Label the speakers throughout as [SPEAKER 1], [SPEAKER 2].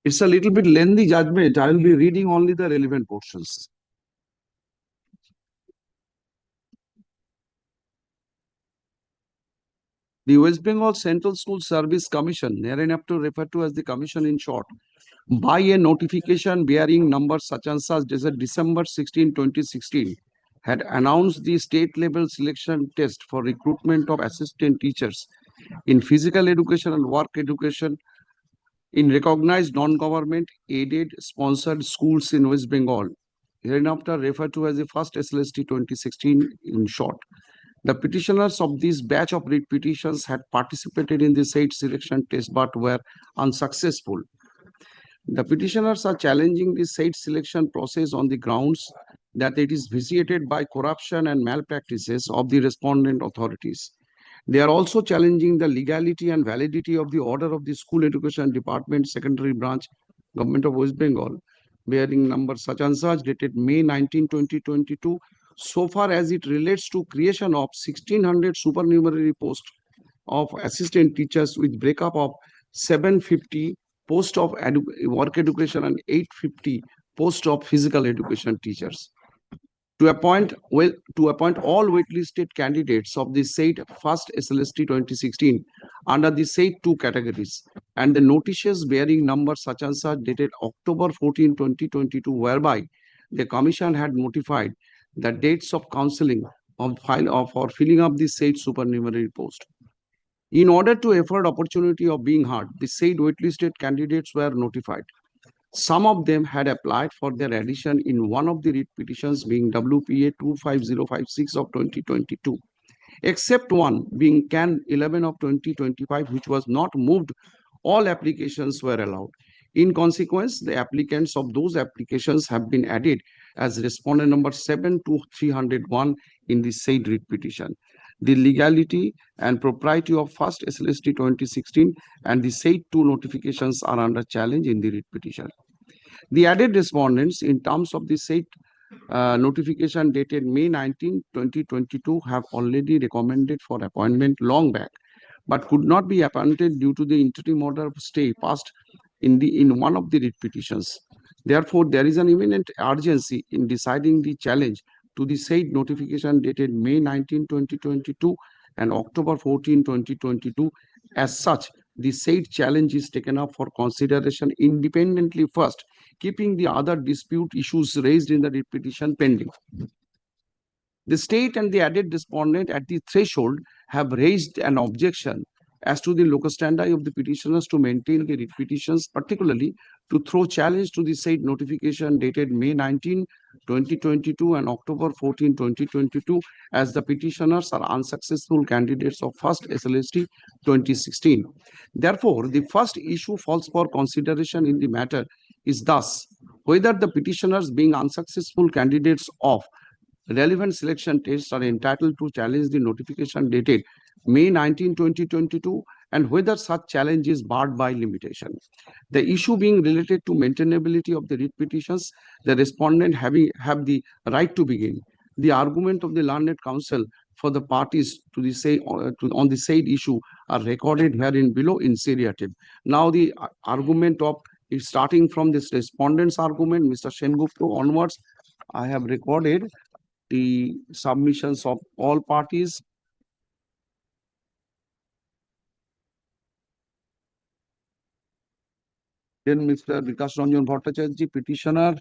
[SPEAKER 1] It's a little bit lengthy judgment. I will be reading only the relevant portions. The West Bengal Central School Service Commission, hereinafter referred to as the Commission in short, by a notification bearing number such and such dated December 16, 2016, had announced the state-level selection test for recruitment of assistant teachers in physical education and work education in recognized non-government aided sponsored schools in West Bengal, hereinafter referred to as the first SLST 2016 in short. The petitioners of this batch of writ petitions had participated in the said selection test but were unsuccessful. The petitioners are challenging the said selection process on the grounds that it is vitiated by corruption and malpractices of the respondent authorities. They are also challenging the legality and validity of the order of the School Education Department Secondary Branch, Government of West Bengal, bearing number such and such dated May 19, 2022, so far as it relates to creation of 1600 supernumerary posts of assistant teachers with breakup of 750 post of work education and 850 post of physical education teachers. To appoint all waitlisted candidates of the said first SLST 2016 under the said two categories and the notices bearing number such and such dated October 14, 2022, whereby the Commission had notified the dates of counseling for filling up the said supernumerary post. In order to afford opportunity of being heard, the said waitlisted candidates were notified. Some of them had applied for their addition in one of the writ petitions being WPA 25056 of 2022, except one being CAN 11 of 2025, which was not moved. All applications were allowed. In consequence, the applicants of those applications have been added as respondent number 7 to 301 in the said writ petition. The legality and propriety of first SLST 2016 and the said two notifications are under challenge in the writ petition. The added respondents in terms of the said notification dated May 19, 2022 have already recommended for appointment long back, but could not be appointed due to the interim order of stay passed in one of the writ petitions. Therefore, there is an imminent urgency in deciding the challenge to the said notification dated May 19, 2022 and October 14, 2022. As such, the said challenge is taken up for consideration independently first, keeping the other dispute issues raised in the writ petition pending. The state and the added respondent at the threshold have raised an objection as to the locus standi of the petitioners to maintain the writ petitions, particularly to throw challenge to the said notification dated May 19, 2022 and October 14, 2022, as the petitioners are unsuccessful candidates of first SLST 2016. Therefore, the first issue falls for consideration in the matter is thus whether the petitioners being unsuccessful candidates of relevant selection tests are entitled to challenge the notification dated May 19, 2022, and whether such challenge is barred by limitation. The issue being related to maintainability of the writ petitions, the respondent have the right to begin. The argument of the learned counsel for the parties to the on the said issue are recorded herein below in seriatim. Now the argument of is starting from this respondent's argument, Mr. Sengupta onwards, I have recorded the submissions of all parties. Then Mr. Vikas Ranjan Bhattacharya, petitioner.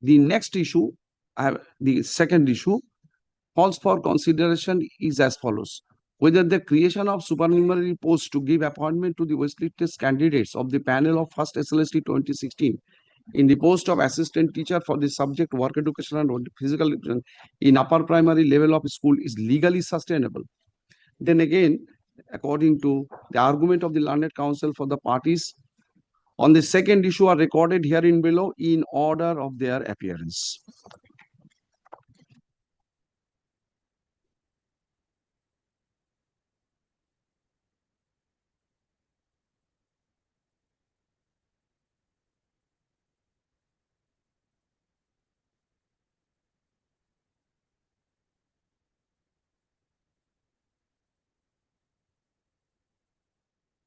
[SPEAKER 1] The next issue, the second issue, calls for consideration is as follows. Whether the creation of supernumerary posts to give appointment to the waitlisted candidates of the panel of first SLST 2016 in the post of assistant teacher for the subject work education and physical education in upper primary level of school is legally sustainable. Then again, according to the argument of the learned counsel for the parties, on the second issue are recorded herein below in order of their appearance.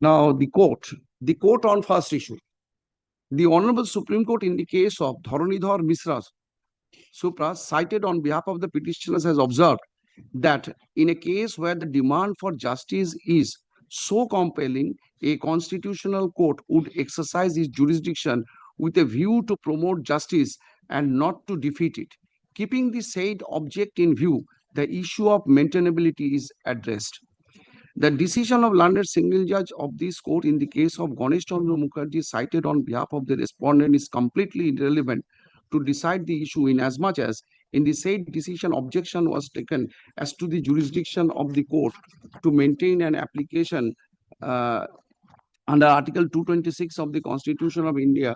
[SPEAKER 1] Now, the court on first issue. The Honorable Supreme Court in the case of Dharanidhar Misra Supra, cited on behalf of the petitioners, has observed that in a case where the demand for justice is so compelling, a constitutional court would exercise its jurisdiction with a view to promote justice and not to defeat it. Keeping the said object in view, the issue of maintainability is addressed. The decision of learned single judge of this court in the case of Ganesh Chandra Mukherjee, cited on behalf of the respondent, is completely irrelevant to decide the issue, inasmuch as in the said decision objection was taken as to the jurisdiction of the court to maintain an application uh, under Article 226 of the Constitution of India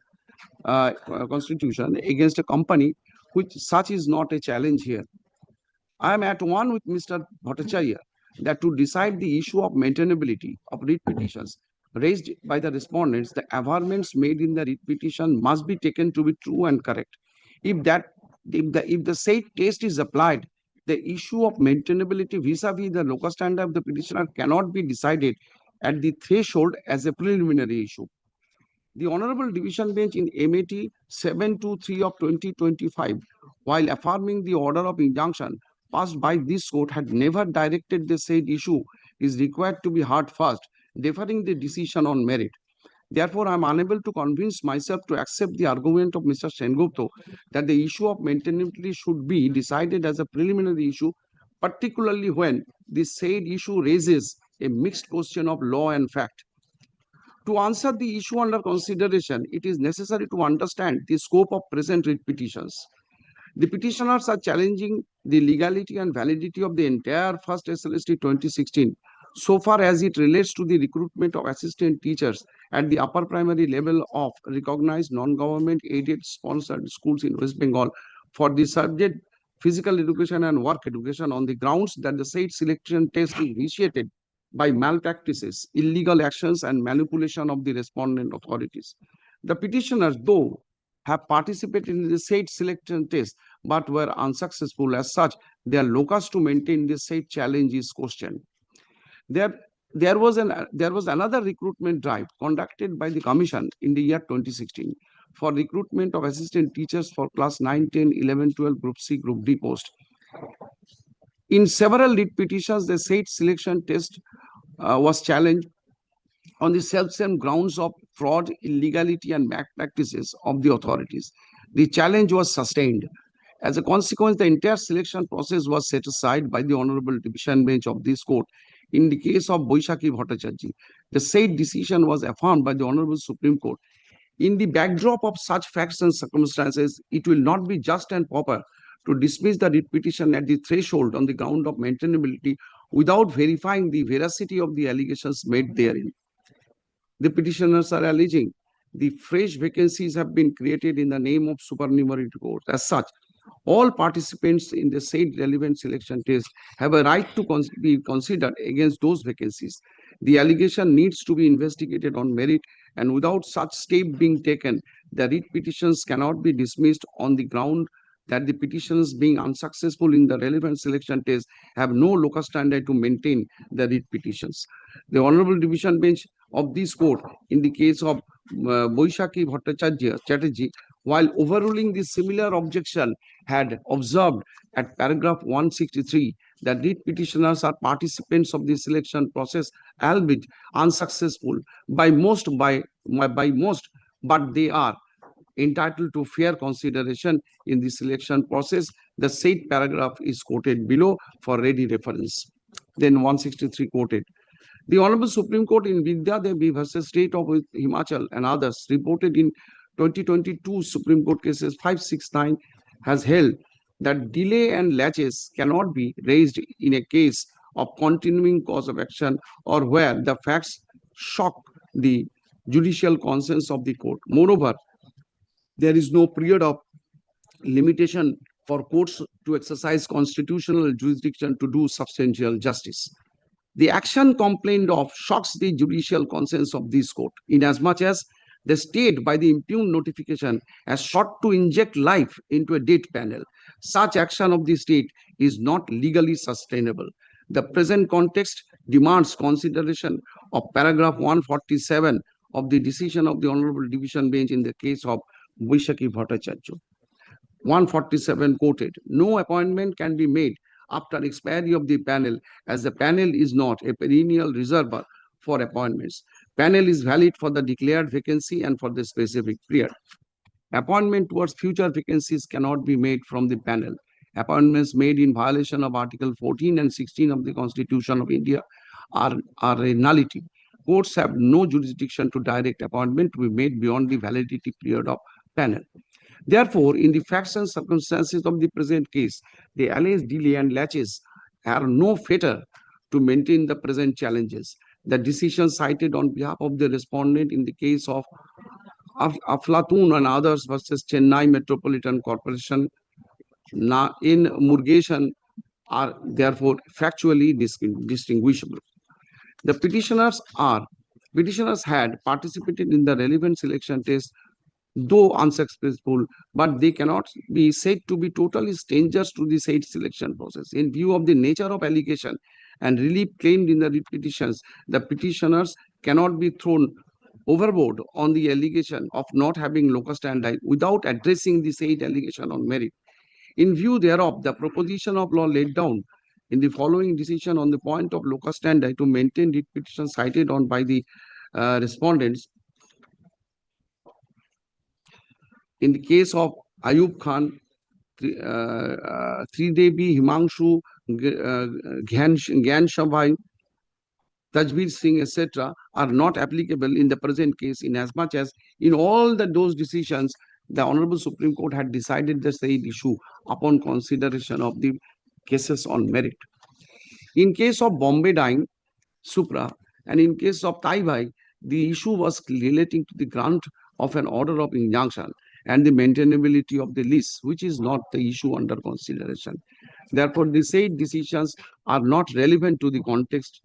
[SPEAKER 1] Constitution against a company, which such is not a challenge here. I am at one with Mr. Bhattacharya that to decide the issue of maintainability of writ petitions raised by the respondents, the averments made in the writ petition must be taken to be true and correct. If the said test is applied, the issue of maintainability vis-a-vis the locus standi of the petitioner cannot be decided at the threshold as a preliminary issue. The Honorable Division Bench in MAT 723 of 2025, while affirming the order of injunction passed by this court, had never directed the said issue is required to be heard first, deferring the decision on merit. Therefore, I am unable to convince myself to accept the argument of Mr. Sengupta that the issue of maintainability should be decided as a preliminary issue, particularly when the said issue raises a mixed question of law and fact. To answer the issue under consideration, it is necessary to understand the scope of present writ petitions. The petitioners are challenging the legality and validity of the entire first SLST 2016, so far as it relates to the recruitment of assistant teachers at the upper primary level of recognized non-government aided sponsored schools in West Bengal for the subject physical education and work education, on the grounds that the said selection test is initiated by malpractices, illegal actions, and manipulation of the respondent authorities. The petitioners, though, have participated in the said selection test but were unsuccessful. As such, their locus to maintain this said challenge is questioned. There was another recruitment drive conducted by the Commission in the year 2016 for recruitment of assistant teachers for class 9, 10, 11, 12, Group C, Group D post. In several writ petitions, the said selection test was challenged on the self-same grounds of fraud, illegality, and malpractices of the authorities. The challenge was sustained. As a consequence, the entire selection process was set aside by the Honorable Division Bench of this court. In the case of Boishaki Bhattacharya, the said decision was affirmed by the Honorable Supreme Court. In the backdrop of such facts and circumstances, it will not be just and proper to dismiss the writ petition at the threshold on the ground of maintainability without verifying the veracity of the allegations made therein. The petitioners are alleging the fresh vacancies have been created in the name of supernumerary court. As such, all participants in the said relevant selection test have a right to be considered against those vacancies. The allegation needs to be investigated on merit, and without such step being taken, the writ petitions cannot be dismissed on the ground that the petitions, being unsuccessful in the relevant selection test, have no locus standi to maintain the writ petitions. The Honorable Division Bench of this court in the case of Boishaki Chatterjee, while overruling the similar objection, had observed at paragraph 163 that writ petitioners are participants of the selection process, albeit unsuccessful by most, but they are entitled to fair consideration in the selection process. The said paragraph is quoted below for ready reference. Then 163 quoted. The Honorable Supreme Court in Vidya Devi versus State of Himachal and others, reported in 2022 Supreme Court cases 569, has held that delay and laches cannot be raised in a case of continuing cause of action or where the facts shock the judicial conscience of the court. Moreover, there is no period of limitation for courts to exercise constitutional jurisdiction to do substantial justice. The action complained of shocks the judicial conscience of this court, inasmuch as the state, by the impugned notification, has sought to inject life into a dead panel. Such action of the state is not legally sustainable. The present context demands consideration of paragraph 147 of the decision of the Honorable Division Bench in the case of Boishakhi Bhattacharya. 147 quoted, no appointment can be made after expiry of the panel, as the panel is not a perennial reservoir for appointments. Panel is valid for the declared vacancy and for the specific period. Appointment towards future vacancies cannot be made from the panel. Appointments made in violation of Article 14 and 16 of the Constitution of India are a nullity. Courts have no jurisdiction to direct appointment to be made beyond the validity period of panel. Therefore, in the facts and circumstances of the present case, the alleged delay and laches are no fetter to maintain the present challenges. The decision cited on behalf of the respondent in the case of Aflatun and others versus Chennai Metropolitan Corporation in Murugeshwan are therefore factually distinguishable. The petitioners had participated in the relevant selection test, though unsuccessful, but they cannot be said to be totally strangers to the said selection process. In view of the nature of allegation and relief claimed in the petitions, the petitioners cannot be thrown overboard on the allegation of not having locus standi without addressing the said allegation on merit. In view thereof, the proposition of law laid down in the following decision on the point of locus standi to maintain the petition cited on by the respondents in the case of Ayub Khan, Tridevi, Himanshu, Gyan Shabhai, Tajbir Singh, etc., are not applicable in the present case, in as much as in all those decisions, the Honorable Supreme Court had decided the said issue upon consideration of the cases on merit. In case of Bombay Dyeing, Supra, and in case of Taibai, the issue was relating to the grant of an order of injunction and the maintainability of the lease, which is not the issue under consideration. Therefore, the said decisions are not relevant to the context.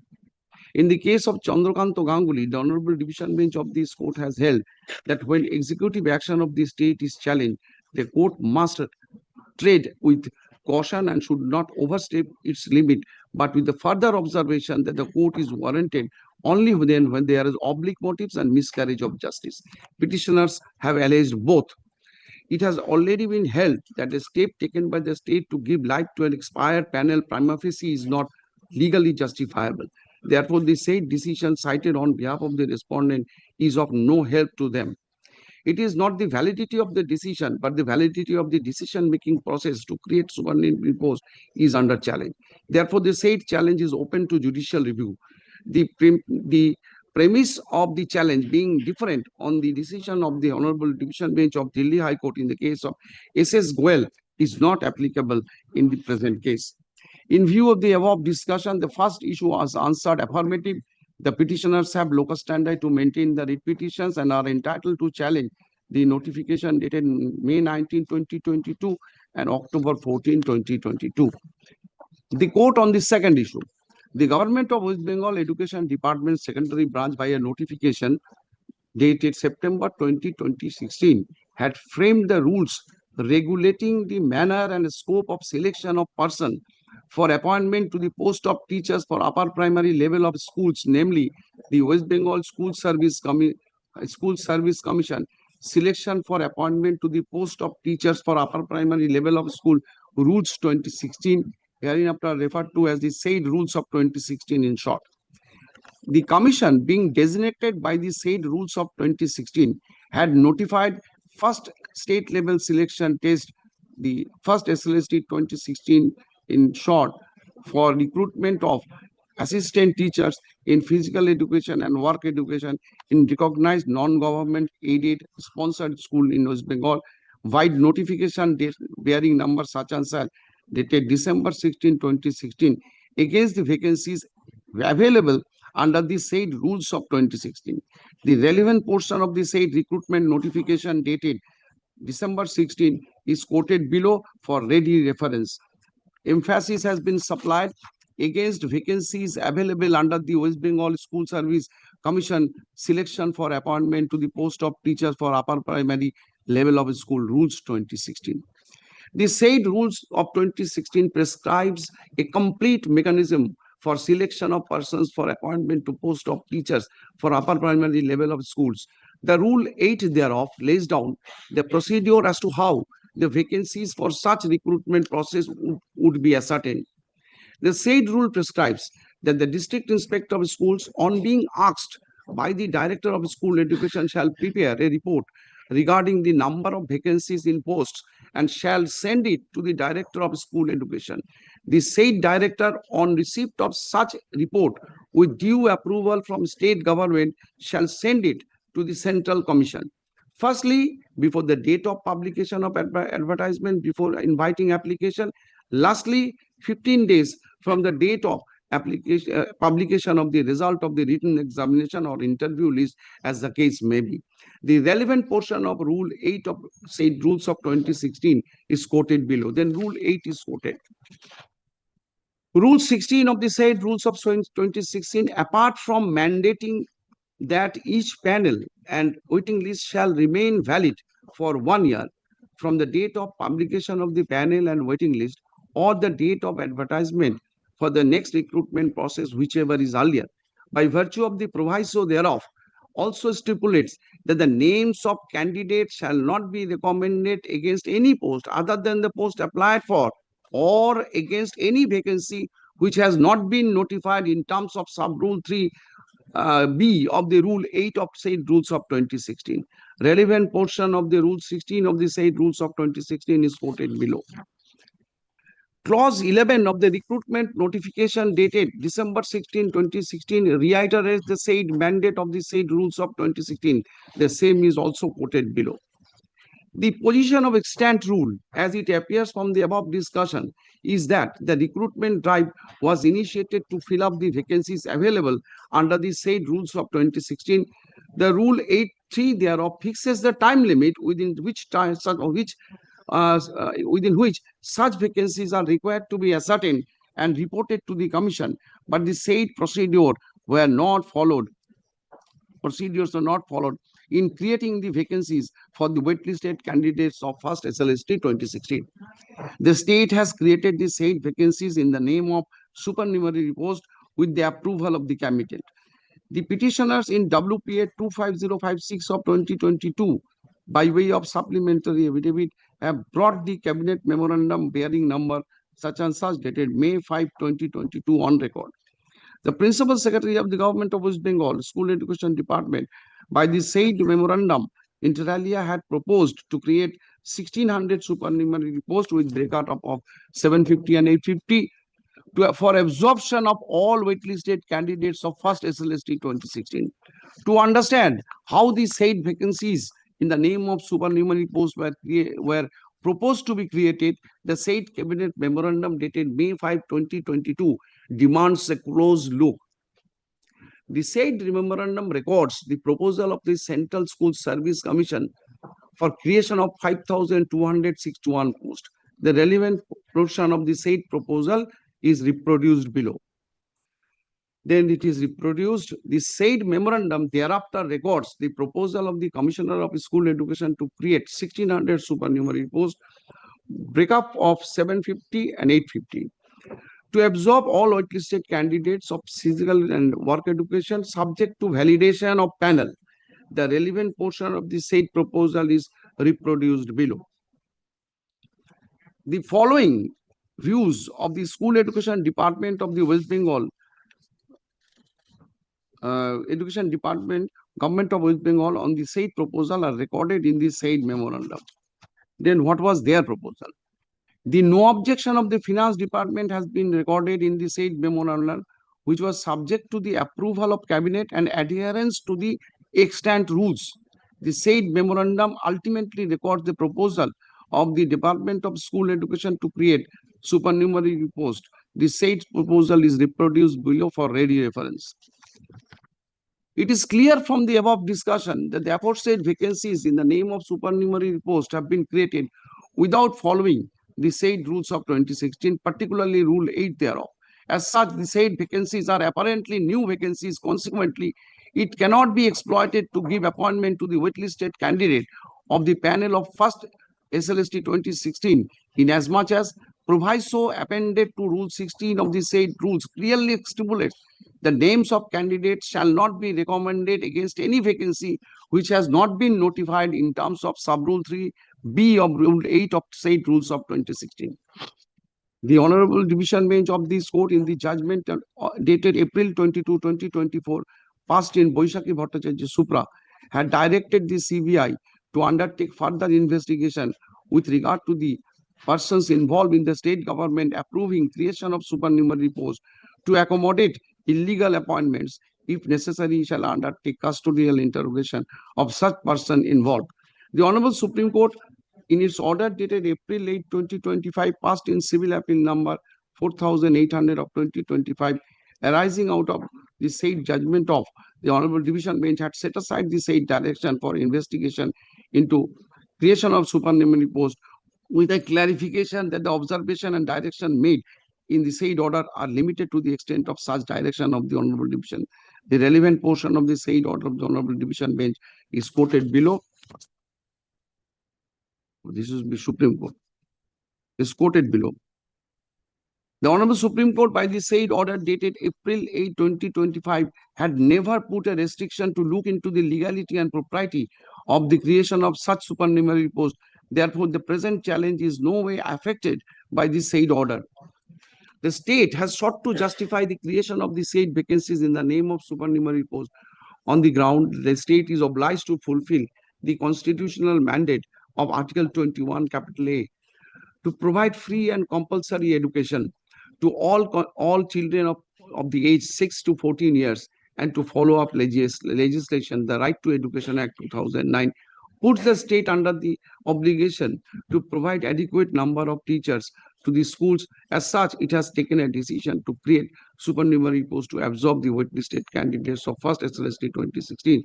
[SPEAKER 1] In the case of Chandrakanto Ganguly, the Honorable Division Bench of this court has held that when executive action of the state is challenged, the court must tread with caution and should not overstep its limit, but with the further observation that the court is warranted only when there is oblique motives and miscarriage of justice. Petitioners have alleged both. It has already been held that the step taken by the state to give life to an expired panel prima facie is not legally justifiable. Therefore, the said decision cited on behalf of the respondent is of no help to them. It is not the validity of the decision, but the validity of the decision-making process to create supernumerary post is under challenge. Therefore, the said challenge is open to judicial review. The premise of the challenge being different on the decision of the Honorable Division Bench of Delhi High Court in the case of S.S. Goel is not applicable in the present case. In view of the above discussion, the first issue was answered affirmative. The petitioners have locus standi to maintain the writ petitions and are entitled to challenge the notification dated May 19, 2022 and October 14, 2022. The court on the second issue. The Government of West Bengal Education Department Secondary Branch by a notification dated September 20, 2016 had framed the rules regulating the manner and scope of selection of person for appointment to the post of teachers for upper primary level of schools, namely the West Bengal School Service Commission selection for appointment to the post of teachers for upper primary level of school rules 2016, hereinafter referred to as the said rules of 2016 in short. The commission being designated by the said rules of 2016 had notified first state level selection test, the first SLST 2016 in short, for recruitment of assistant teachers in physical education and work education in recognized non-government aided sponsored school in West Bengal, wide notification bearing number such and such dated December 16, 2016 against the vacancies available under the said rules of 2016. The relevant portion of the said recruitment notification dated December 16 is quoted below for ready reference. Emphasis has been supplied against vacancies available under the West Bengal School Service Commission selection for appointment to the post of teachers for upper primary level of school rules 2016. The said rules of 2016 prescribes a complete mechanism for selection of persons for appointment to post of teachers for upper primary level of schools. The Rule 8 thereof lays down the procedure as to how the vacancies for such recruitment process would be ascertained. The said rule prescribes that the district inspector of schools, on being asked by the director of school education, shall prepare a report regarding the number of vacancies in posts and shall send it to the director of school education. The said director, on receipt of such report with due approval from state government, shall send it to the central commission. Firstly, before the date of publication of advertisement, before inviting application. Lastly, 15 days from the date of publication of the result of the written examination or interview list, as the case may be. The relevant portion of Rule 8 of said rules of 2016 is quoted below. Then Rule 8 is quoted. Rule 16 of the said rules of 2016, apart from mandating that each panel and waiting list shall remain valid for 1 year from the date of publication of the panel and waiting list or the date of advertisement for the next recruitment process, whichever is earlier. By virtue of the proviso thereof, also stipulates that the names of candidates shall not be recommended against any post other than the post applied for or against any vacancy which has not been notified in terms of sub-rule 3 B of the Rule 8 of said rules of 2016. Relevant portion of the Rule 16 of the said rules of 2016 is quoted below. Clause 11 of the recruitment notification dated December 16, 2016 reiterates the said mandate of the said rules of 2016. The same is also quoted below. The position of extant rule, as it appears from the above discussion, is that the recruitment drive was initiated to fill up the vacancies available under the said rules of 2016. The Rule 8.3 thereof fixes the time limit within which such vacancies are required to be ascertained and reported to the Commission, but the said procedures were not followed in creating the vacancies for the waitlisted candidates of first SLST 2016. The state has created the said vacancies in the name of supernumerary post with the approval of the committee. The petitioners in WPA 25056 of 2022, by way of supplementary affidavit, have brought the cabinet memorandum bearing number such and such dated May 5, 2022 on record. The Principal Secretary of the Government of West Bengal School Education Department, by the said memorandum, inter alia had proposed to create 1600 supernumerary posts with breakup of 750 and 850 for absorption of all waitlisted candidates of first SLST 2016. To understand how the said vacancies in the name of supernumerary posts were proposed to be created, the said cabinet memorandum dated May 5, 2022 demands a close look. The said memorandum records the proposal of the Central School Service Commission for creation of 5,261 posts. The relevant portion of the said proposal is reproduced below. Then it is reproduced. The said memorandum thereafter records the proposal of the Commissioner of School Education to create 1600 supernumerary posts, breakup of 750 and 850. To absorb all waitlisted candidates of physical and work education subject to validation of panel. The relevant portion of the said proposal is reproduced below. The following views of the School Education Department of the West Bengal Education Department, Government of West Bengal on the said proposal are recorded in the said memorandum. Then what was their proposal? The no objection of the Finance Department has been recorded in the said memorandum, which was subject to the approval of Cabinet and adherence to the extant rules. The said memorandum ultimately records the proposal of the Department of School Education to create supernumerary posts. The said proposal is reproduced below for ready reference. It is clear from the above discussion that the aforesaid vacancies in the name of supernumerary posts have been created without following the said rules of 2016, particularly Rule 8 thereof. As such, the said vacancies are apparently new vacancies. Consequently, it cannot be exploited to give appointment to the waitlisted candidate of the panel of first SLST 2016, inasmuch as proviso appended to Rule 16 of the said rules clearly stipulates the names of candidates shall not be recommended against any vacancy which has not been notified in terms of Sub-Rule 3B of Rule 8 of said rules of 2016. The Honorable Division Bench of this court in the judgment dated April 22, 2024, passed in Boishaki Bhattacharya Supra, had directed the CBI to undertake further investigation with regard to the persons involved in the state government approving creation of supernumerary posts to accommodate illegal appointments. If necessary, shall undertake custodial interrogation of such person involved. The Honorable Supreme Court in its order dated April 8, 2025, passed in Civil Appeal number 4800 of 2025, arising out of the said judgment of the Honorable Division Bench, had set aside the said direction for investigation into creation of supernumerary post with a clarification that the observation and direction made in the said order are limited to the extent of such direction of the Honorable Division. The relevant portion of the said order of the Honorable Division Bench is quoted below. This is the Supreme Court. Is quoted below. The Honorable Supreme Court, by the said order dated April 8, 2025, had never put a restriction to look into the legality and propriety of the creation of such supernumerary posts. Therefore, the present challenge is no way affected by the said order. The state has sought to justify the creation of the said vacancies in the name of supernumerary posts on the ground the state is obliged to fulfill the constitutional mandate of Article 21, capital A, to provide free and compulsory education to all children of the age 6 to 14 years, and to follow up legislation, the Right to Education Act 2009, puts the state under the obligation to provide adequate number of teachers to the schools. As such, it has taken a decision to create supernumerary posts to absorb the waitlisted candidates of first SLST 2016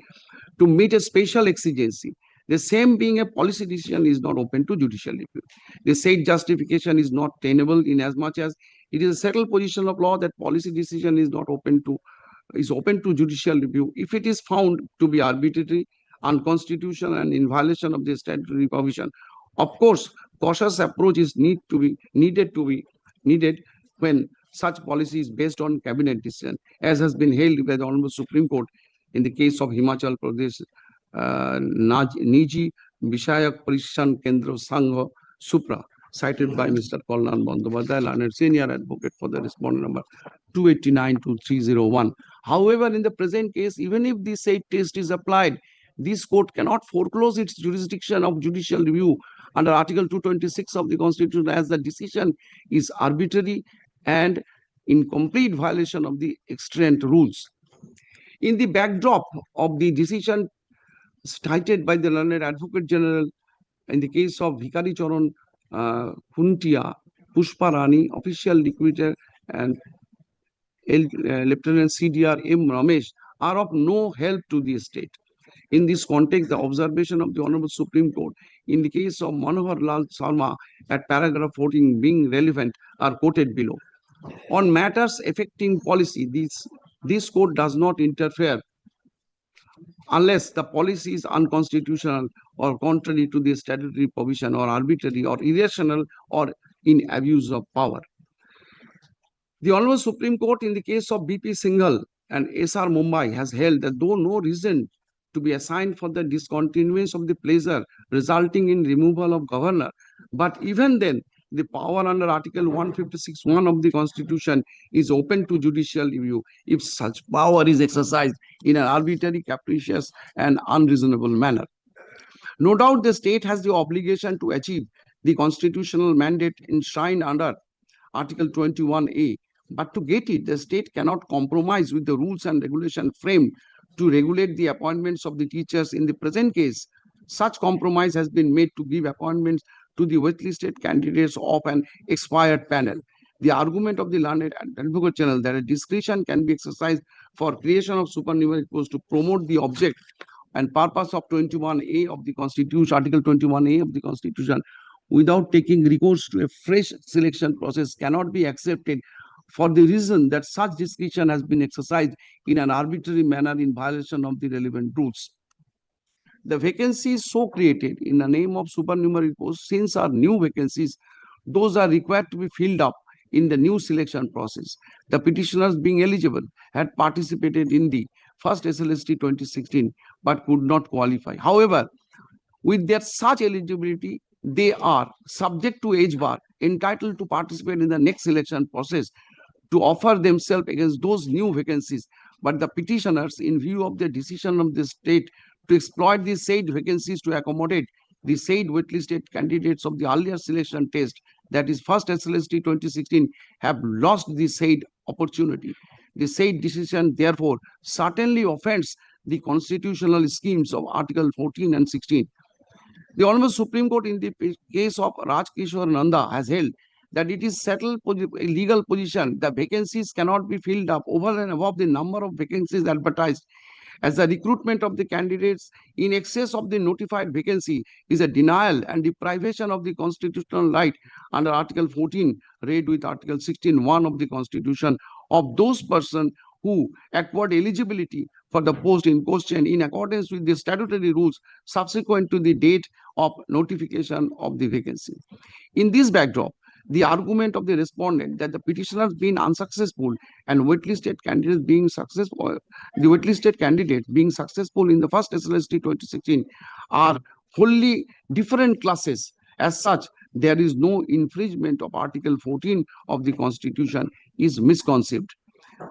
[SPEAKER 1] to meet a special exigency. The same being a policy decision is not open to judicial review. The said justification is not tenable in as much as it is a settled position of law that policy decision is open to judicial review if it is found to be arbitrary, unconstitutional, and in violation of the statutory provision. Of course, cautious approach is needed when such policy is based on cabinet decision, as has been held by the Honorable Supreme Court in the case of Himachal Pradesh Niji Vishayak Parishan Kendra Sangha Supra, cited by Mr. Kalnan Bandyopadhyay, learned senior advocate for the respondent number 289-301. However, in the present case, even if the said test is applied, this court cannot foreclose its jurisdiction of judicial review under Article 226 of the Constitution, as the decision is arbitrary and in complete violation of the extant rules. In the backdrop of the decision cited by the learned Advocate General in the case of Bhikari Charan Kuntia, Pushpa Rani, official liquidator, and Lieutenant CDR M. Ramesh are of no help to the state. In this context, the observation of the Honorable Supreme Court in the case of Manohar Lal Sharma at paragraph 14 being relevant are quoted below. On matters affecting policy, this court does not interfere unless the policy is unconstitutional or contrary to the statutory provision, or arbitrary or irrational, or in abuse of power. The Honorable Supreme Court in the case of BP Singhal and SR Mumbai has held that though no reason to be assigned for the discontinuance of the pleasure resulting in removal of governor, but even then the power under Article 156(1) of the Constitution is open to judicial review if such power is exercised in an arbitrary, capricious, and unreasonable manner. No doubt the state has the obligation to achieve the constitutional mandate enshrined under Article 21A, but to get it, the state cannot compromise with the rules and regulation framed to regulate the appointments of the teachers. In the present case, such compromise has been made to give appointments to the waitlisted candidates of an expired panel. The argument of the learned Advocate General that a discretion can be exercised for creation of supernumerary posts to promote the object and purpose of 21A of the Constitution, Article 21A of the Constitution, without taking recourse to a fresh selection process cannot be accepted, for the reason that such discretion has been exercised in an arbitrary manner in violation of the relevant rules. The vacancies so created in the name of supernumerary posts, since are new vacancies Those are required to be filled up in the new selection process. The petitioners being eligible had participated in the first SLST 2016 but could not qualify. However, with their such eligibility, they are subject to age bar, entitled to participate in the next selection process to offer themselves against those new vacancies. But the petitioners, in view of the decision of the state to exploit the said vacancies to accommodate the said waitlisted candidates of the earlier selection test, that is first SLST 2016, have lost the said opportunity. The said decision, therefore, certainly offends the constitutional schemes of Article 14 and 16. The Honorable Supreme Court, in the case of Raj Kishore Nanda, has held that it is settled legal position. The vacancies cannot be filled up over and above the number of vacancies advertised, as the recruitment of the candidates in excess of the notified vacancy is a denial and deprivation of the constitutional right under Article 14, read with Article 16(1) of the Constitution, of those persons who acquired eligibility for the post in question in accordance with the statutory rules subsequent to the date of notification of the vacancy. In this backdrop, the argument of the respondent that the petitioners being unsuccessful and waitlisted candidates being successful, the waitlisted candidates being successful in the first SLST 2016 are wholly different classes. As such, there is no infringement of Article 14 of the Constitution is misconceived.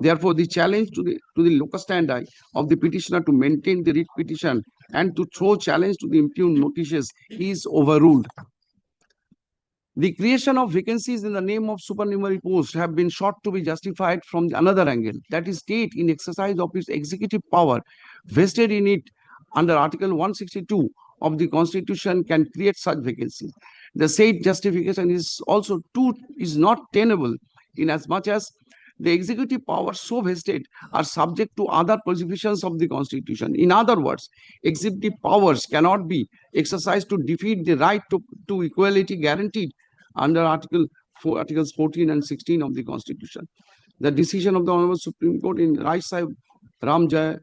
[SPEAKER 1] Therefore, the challenge to the locus standi of the petitioner to maintain the writ petition and to throw challenge to the impugned notices is overruled. The creation of vacancies in the name of supernumerary posts have been sought to be justified from another angle, that is, state in exercise of its executive power vested in it under Article 162 of the Constitution can create such vacancies. The said justification is not tenable, in as much as the executive powers so vested are subject to other provisions of the Constitution. In other words, executive powers cannot be exercised to defeat the right to equality guaranteed under Articles 14 and 16 of the Constitution. The decision of the Honorable Supreme Court in Rai Sahib Ram Jaya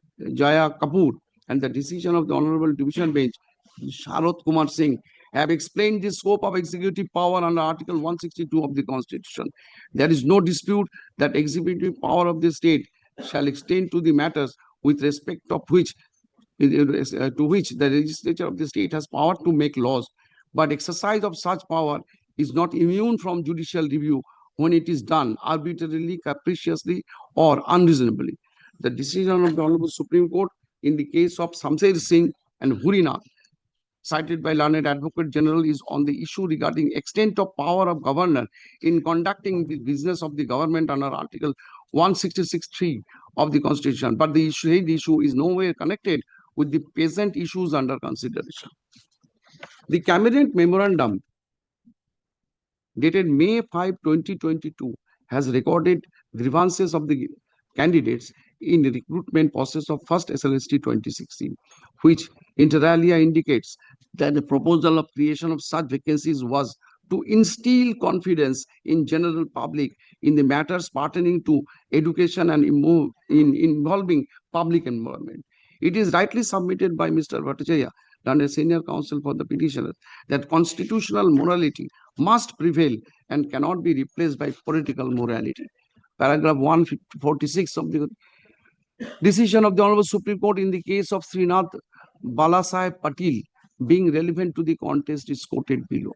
[SPEAKER 1] Kapoor and the decision of the Honorable Division Bench Sharad Kumar Singh have explained the scope of executive power under Article 162 of the Constitution. There is no dispute that executive power of the state shall extend to the matters with respect of which to which the legislature of the state has power to make laws, but exercise of such power is not immune from judicial review when it is done arbitrarily, capriciously, or unreasonably. The decision of the Honorable Supreme Court in the case of Samser Singh and Hurinath, cited by learned Advocate General, is on the issue regarding extent of power of governor in conducting the business of the government under Article 166(3) of the Constitution. But the issue is nowhere connected with the present issues under consideration. The Cabinet Memorandum dated May 5, 2022 has recorded grievances of the candidates in the recruitment process of first SLST 2016, which inter alia indicates that the proposal of creation of such vacancies was to instill confidence in general public in the matters pertaining to education and involving public environment. It is rightly submitted by Mr. Bhattacharya, a senior counsel for the petitioner, that constitutional morality must prevail and cannot be replaced by political morality. Paragraph 146 of the decision of the Honorable Supreme Court in the case of Srinath Balasaheb Patil being relevant to the contest is quoted below.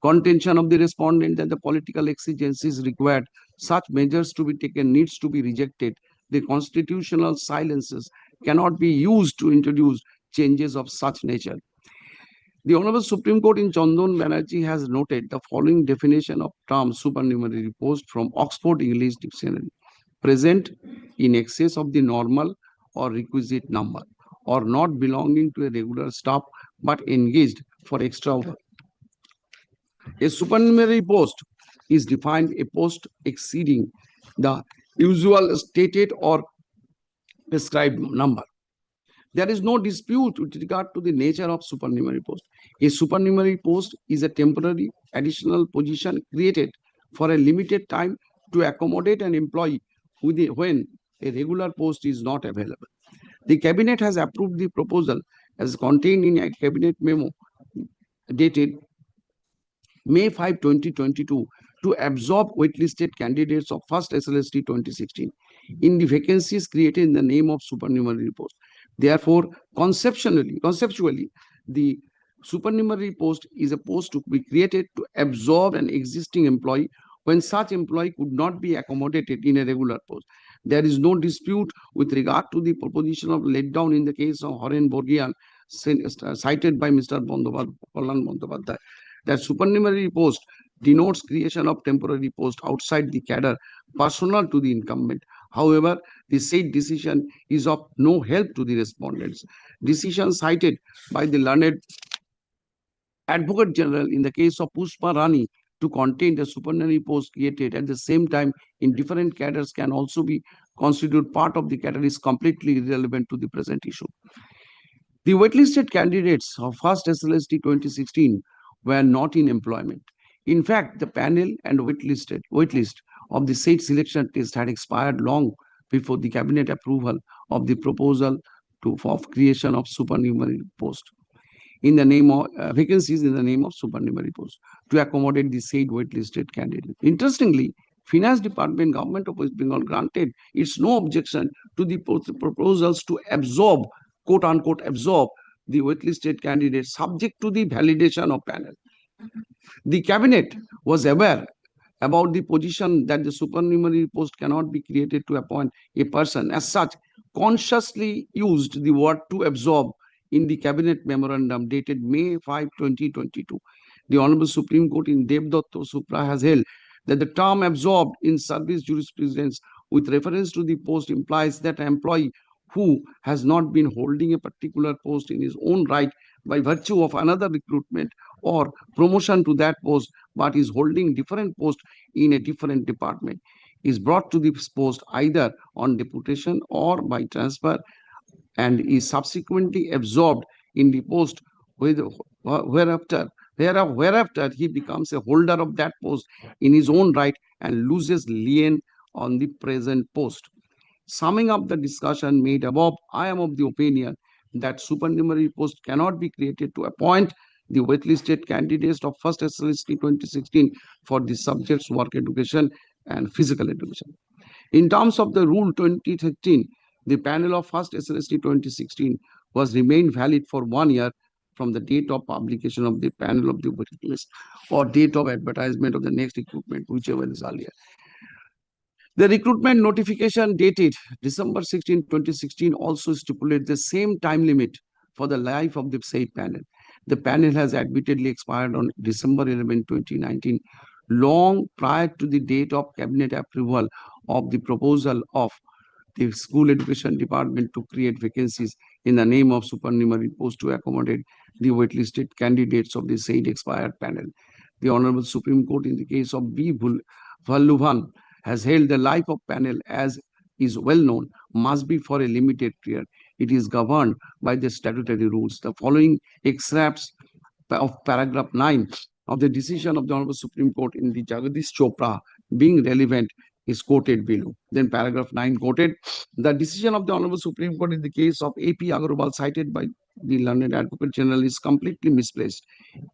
[SPEAKER 1] Contention of the respondent that the political exigencies required such measures to be taken needs to be rejected. The constitutional silences cannot be used to introduce changes of such nature. The Honorable Supreme Court in Chandan Banerjee has noted the following definition of term supernumerary post from Oxford English Dictionary: present in excess of the normal or requisite number, or not belonging to a regular staff but engaged for extra work. A supernumerary post is defined a post exceeding the usual stated or prescribed number. There is no dispute with regard to the nature of supernumerary post. A supernumerary post is a temporary additional position created for a limited time to accommodate an employee when a regular post is not available. The Cabinet has approved the proposal as contained in a Cabinet memo dated May 5, 2022 to absorb waitlisted candidates of first SLST 2016 in the vacancies created in the name of supernumerary post. Therefore, conceptually, the supernumerary post is a post to be created to absorb an existing employee when such employee could not be accommodated in a regular post. There is no dispute with regard to the proposition of laid down in the case of Horen Borgian, cited by Mr. Kalyan Bandyopadhyay, that supernumerary post denotes creation of temporary post outside the cadre personal to the incumbent. However, the said decision is of no help to the respondents. Decision cited by the learned Advocate General in the case of Pushpa Rani to contain the supernumerary post created at the same time in different cadres can also be constituted part of the cadre is completely irrelevant to the present issue. The waitlisted candidates of first SLST 2016 were not in employment. In fact, the panel and waitlist of the said selection test had expired long before the cabinet approval of the proposal for creation of supernumerary post in the name of vacancies in the name of supernumerary post to accommodate the said waitlisted candidate. Interestingly, Finance Department, Government of West Bengal granted its no objection to the proposals to absorb, quote unquote, absorb the waitlisted candidates subject to the validation of panel. The cabinet was aware about the position that the supernumerary post cannot be created to appoint a person. As such, consciously used the word to absorb in the cabinet memorandum dated May 5, 2022. The Honorable Supreme Court in Devdatta Supra has held that the term absorbed in service jurisprudence with reference to the post implies that an employee who has not been holding a particular post in his own right by virtue of another recruitment or promotion to that post, but is holding different post in a different department, is brought to this post either on deputation or by transfer and is subsequently absorbed in the post whereafter he becomes a holder of that post in his own right and loses lien on the present post. Summing up the discussion made above, I am of the opinion that supernumerary post cannot be created to appoint the waitlisted candidates of first SLST 2016 for the subjects work education and physical education. In terms of the Rule 2013, the panel of first SLST 2016 was remained valid for 1 year from the date of publication of the panel of the waiting list or date of advertisement of the next recruitment, whichever is earlier. The recruitment notification dated December 16, 2016 also stipulated the same time limit for the life of the said panel. The panel has admittedly expired on December 11, 2019, long prior to the date of cabinet approval of the proposal of the School Education Department to create vacancies in the name of supernumerary post to accommodate the waitlisted candidates of the said expired panel. The Honorable Supreme Court in the case of B. Vallubhan has held the life of panel, as is well known, must be for a limited period. It is governed by the statutory rules. The following extracts of paragraph 9 of the decision of the Honorable Supreme Court in the Jagadish Chopra being relevant is quoted below. Then paragraph 9 quoted, the decision of the Honorable Supreme Court in the case of A.P. Agarwal cited by the learned Advocate General is completely misplaced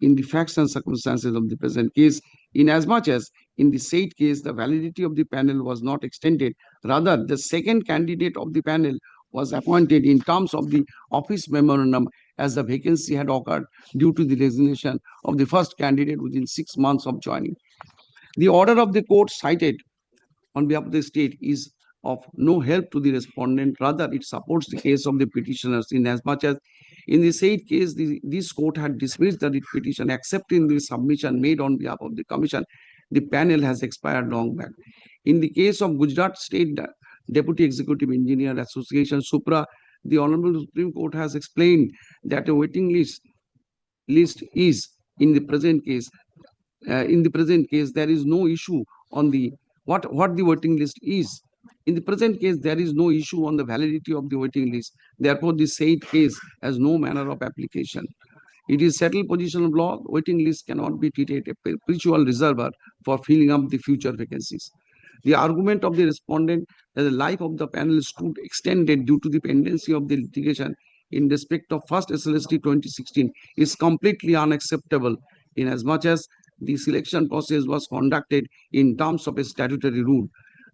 [SPEAKER 1] in the facts and circumstances of the present case, inasmuch as in the said case, the validity of the panel was not extended. Rather, the second candidate of the panel was appointed in terms of the office memorandum as the vacancy had occurred due to the resignation of the first candidate within 6 months of joining. The order of the court cited on behalf of the state is of no help to the respondent. Rather, it supports the case of the petitioners in as much as in the said case, this court had dismissed the writ petition, accepting the submission made on behalf of the commission. The panel has expired long back. In the case of Gujarat State Deputy Executive Engineer Association, SUPRA, the Honorable Supreme Court has explained that a waiting list is in the present case. There is no issue on the what the waiting list is. In the present case, there is no issue on the validity of the waiting list. Therefore, the said case has no manner of application. It is settled position of law. Waiting list cannot be treated a perpetual reservoir for filling up the future vacancies. The argument of the respondent that the life of the panel stood extended due to the pendency of the litigation in respect of first SLST 2016 is completely unacceptable, inasmuch as the selection process was conducted in terms of a statutory rule.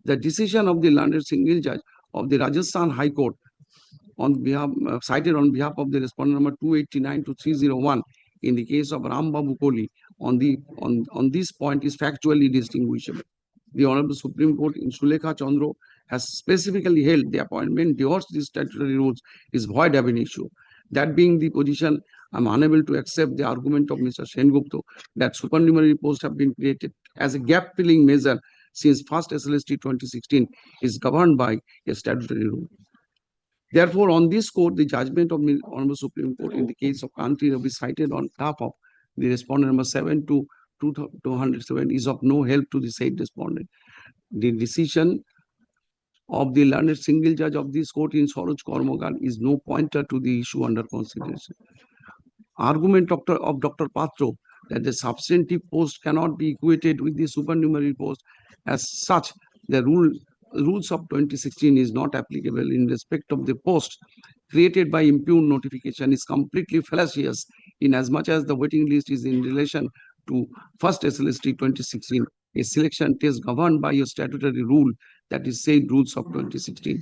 [SPEAKER 1] The decision of the learned single judge of the Rajasthan High Court on behalf cited on behalf of the respondent number 289 to 301 in the case of Ram Babu Kohli on this point is factually distinguishable. The Honorable Supreme Court in Sulekha Chandra has specifically held the appointment divorce these statutory rules is void ab initio. That being the position, I am unable to accept the argument of Mr. Sengupta that supernumerary posts have been created as a gap-filling measure since first SLST 2016 is governed by a statutory rule. Therefore, on this court, the judgment of the Honorable Supreme Court in the case of Kantri Ravi cited on top of the respondent number 7 to 207 is of no help to the said respondent. The decision of the learned single judge of this court in Saroj Kormogal is no pointer to the issue under consideration. Argument of Dr. Patro that the substantive post cannot be equated with the supernumerary post. As such, the rules of 2016 is not applicable in respect of the post created by impugned notification is completely fallacious in as much as the waiting list is in relation to first SLST 2016, a selection test governed by a statutory rule that is said rules of 2016.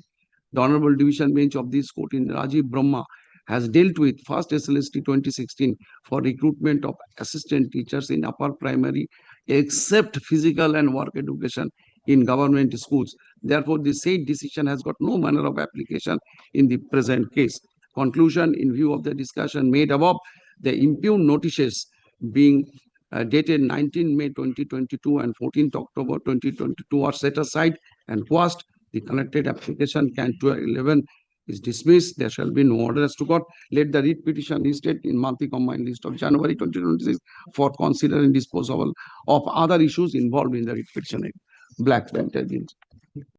[SPEAKER 1] The Honorable Division Bench of this court in Rajiv Brahma has dealt with first SLST 2016 for recruitment of assistant teachers in upper primary except physical and work education in government schools. Therefore, the said decision has got no manner of application in the present case. Conclusion, in view of the discussion made above, the impugned notices being dated 19 May 2022 and 14th October 2022 are set aside and quashed. The connected application can 11 is dismissed. There shall be no order as to court. Let the writ petition listed in monthly combined list of January 2026 for considering disposal of other issues involved in the writ petition. Black intelligence.